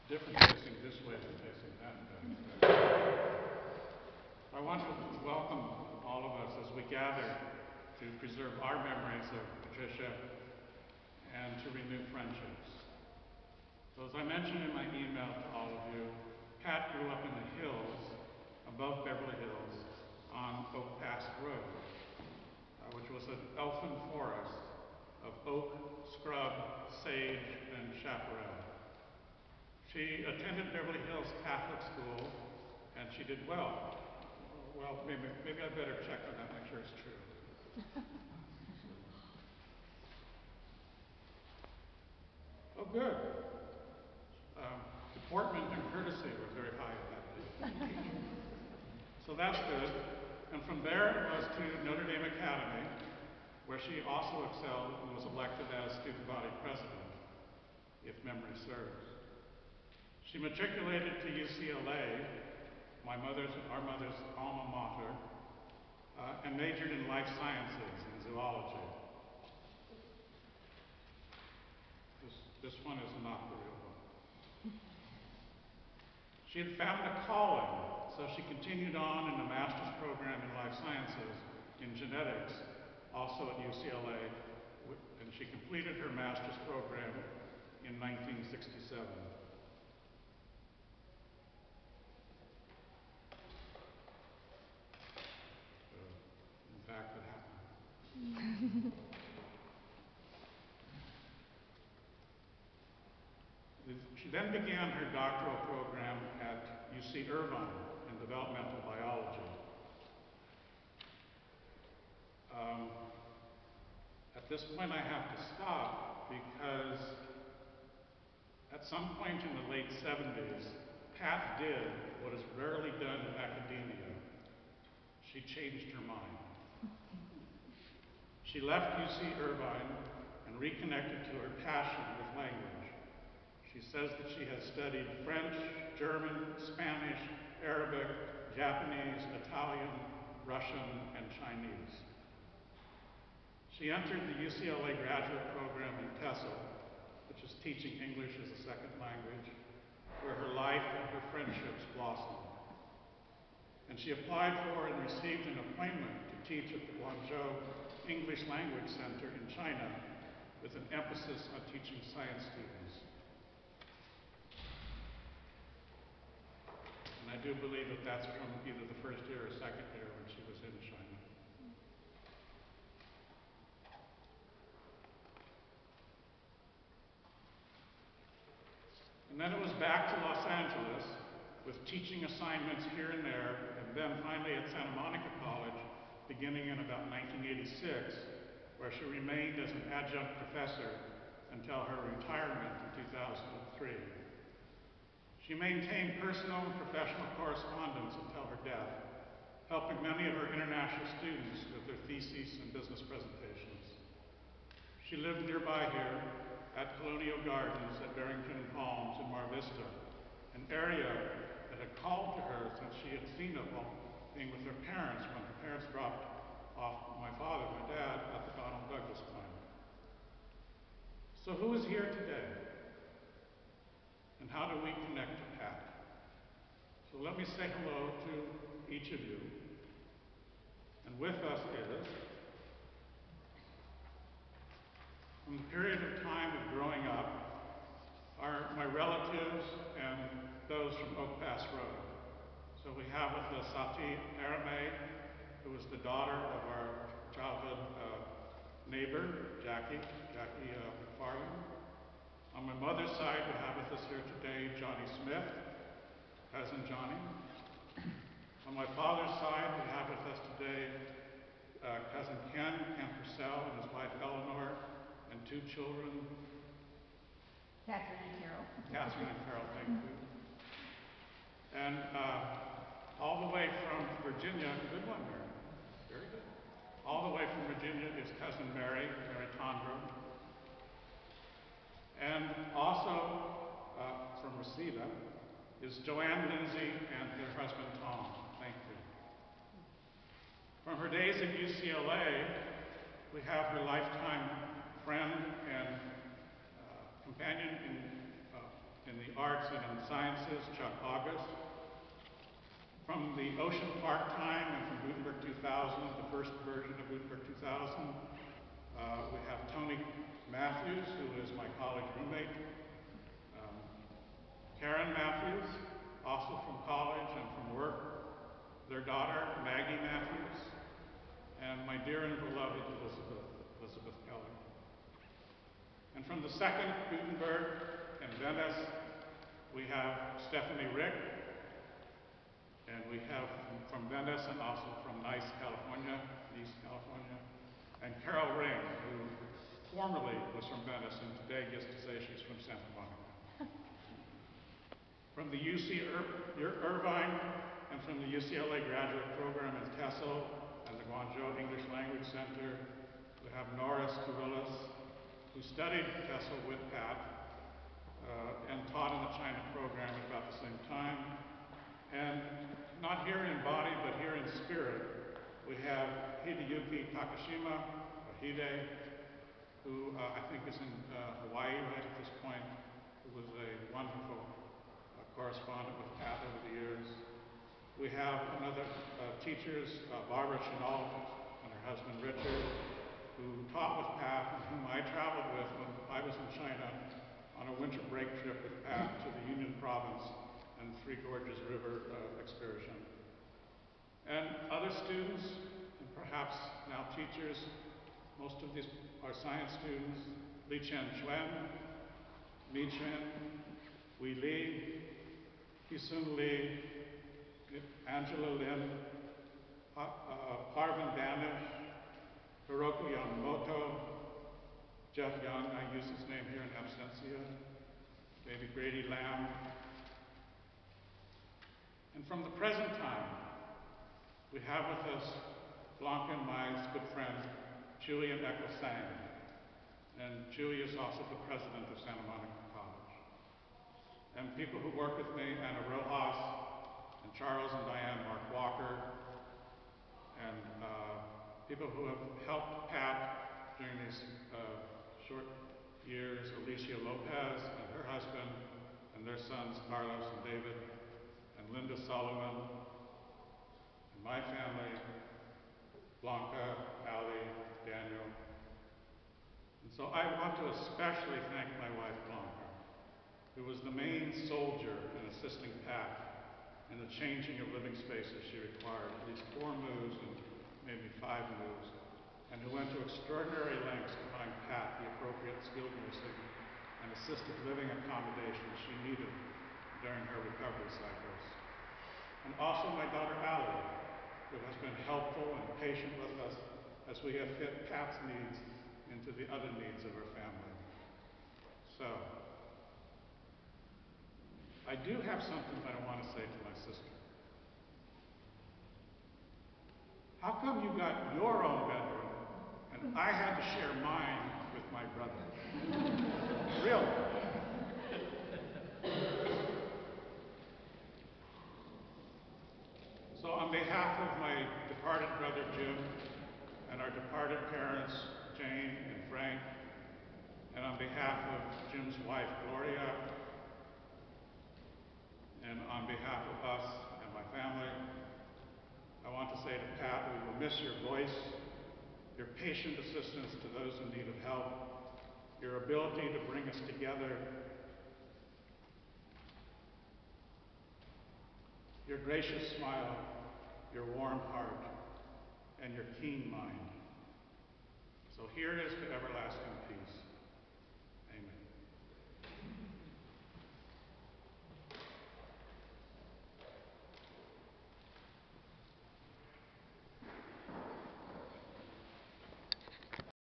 different facing this way than facing that way. I want to welcome all of us as we gather to preserve our memories of Patricia and to renew friendships. So as I mentioned in my email to all of you, Pat grew up in the hills above Beverly Hills on Oak Pass Road, which was an elfin forest of oak, scrub, sage, and chaparral. She attended Beverly Hills Catholic School, and she did well. Well, maybe I better check on that, make sure it's true. Oh, good. Deportment and courtesy were very high at that day. So that's good. And from there it was to Notre Dame Academy, where she also excelled and was elected as student body president, if memory serves. She matriculated to UCLA, our mother's alma mater, and majored in life sciences and zoology. This one is not the real one. She had found a calling, so she continued on in a master's program in life sciences in genetics, also at UCLA, and she completed her master's program in 1967. In fact, it happened. She then began her doctoral program at UC Irvine in developmental biology. At this point I have to stop because at some point in the late 70s, Pat did what is rarely done in academia. She changed her mind. She left UC Irvine and reconnected to her passion with language. She says that she has studied French, German, Spanish, Arabic, Japanese, Italian, Russian, and Chinese. She entered the UCLA graduate program in TESOL, which is teaching English as a second language, where her life and her friendships blossomed. And she applied for and received an appointment to teach at the Guangzhou English Language Center in China, with an emphasis on teaching science students. And I do believe that that's from either the first year or second year when she was in China. And then it was back to Los Angeles with teaching assignments here and there, and then finally at Santa Monica College, beginning in about 1986, where she remained as an adjunct professor until her retirement in 2003. She maintained personal and professional correspondence until her death, helping many of her international students with their theses and business presentations. She lived nearby here at Colonial Gardens at Barrington and Palms in Mar Vista, an area that had called to her since she had seen it while being with her parents when her parents dropped off my dad, at the Donald Douglas plant. So who is here today? And how do we connect to Pat? So let me say hello to each of you. And with us is, from the period of time of growing up, are my relatives and those from Oak Pass Road. So we have with us Sati Arame, who is the daughter of our childhood neighbor, Jackie Farland. On my mother's side, we have with us here today Johnny Smith, cousin Johnny. On my father's side, we have with us today cousin Ken Purcell and his wife Eleanor, and two children. Catherine and Carol. Catherine and Carol, thank you. And all the way from Virginia, good one, Mary, very good. All the way from Virginia is cousin Mary Tondra. And also from Reseda is Joanne Lindsay and her husband Tom. Thank you. From her days at UCLA, we have her lifetime friend and companion In the arts and in the sciences, Chuck August. From the Ocean Park time and from Gutenberg 2000, the first version of Gutenberg 2000, we have Tony Matthews, who is my college roommate. Karen Matthews, also from college and from work. Their daughter, Maggie Matthews. And my dear and beloved Elizabeth Keller. And from the second Gutenberg in Venice, we have Stephanie Rick. And we have from Venice and also from Nice, California, East California. And Carol Ring, who formerly was from Venice and today gets to say she's from Santa Monica. From the UC Irvine and from the UCLA graduate program in Kessel and the Guangzhou English Language Center, we have Norris Kurillis, who studied Kessel with Pat and taught in the China program at about the same time. And not here in body, but here in spirit, we have Hideyuki Takashima, or Hide, who I think is in Hawaii right at this point, who was a wonderful correspondent with Pat over the years. We have another teachers, Barbara Chenault and her husband Richard, who taught with Pat and whom I traveled with when I was in China on a winter break trip with Pat to the Union Province and Three Gorges River excursion. And other students, and perhaps now teachers, most of these are science students, Li Chen Chuan, Mi Chen, Wei Li, Hisun Li, Angela Lin, Parvin Danish, Hiroko Yamamoto, Jeff Young, I use his name here in absentia, maybe Grady Lamb. And from the present time, we have with us Blanca and my good friend, Julian Ecclesang. And Julie is also the president of Santa Monica College. And people who work with me, Anna Rojas, and Charles and Diane Mark Walker, and people who have helped Pat during these short years, Alicia Lopez and her husband, and their sons, Carlos and David, and Linda Solomon, and my family, Blanca, Ali, Daniel. And so I want to especially thank my wife, Blanca, who was the main soldier in assisting Pat in the changing of living spaces she required, at least 4 moves and maybe 5 moves, and who went to extraordinary lengths to find Pat the appropriate skilled nursing and assisted living accommodations she needed during her recovery cycles. And also my daughter Ali, who has been helpful and patient with us as we have fit Pat's needs into the other needs of our family. So, I do have something that I want to say to my sister. How come you got your own bedroom and I had to share mine with my brother? Really? So on behalf of my departed brother Jim and our departed parents Jane and Frank, and on behalf of Jim's wife Gloria, and on behalf of us and my family, I want to say to Pat, we will miss your voice, your patient assistance to those in need of help, your ability to bring us together, your gracious smile, your warm heart, and your keen mind. So here is to everlasting peace.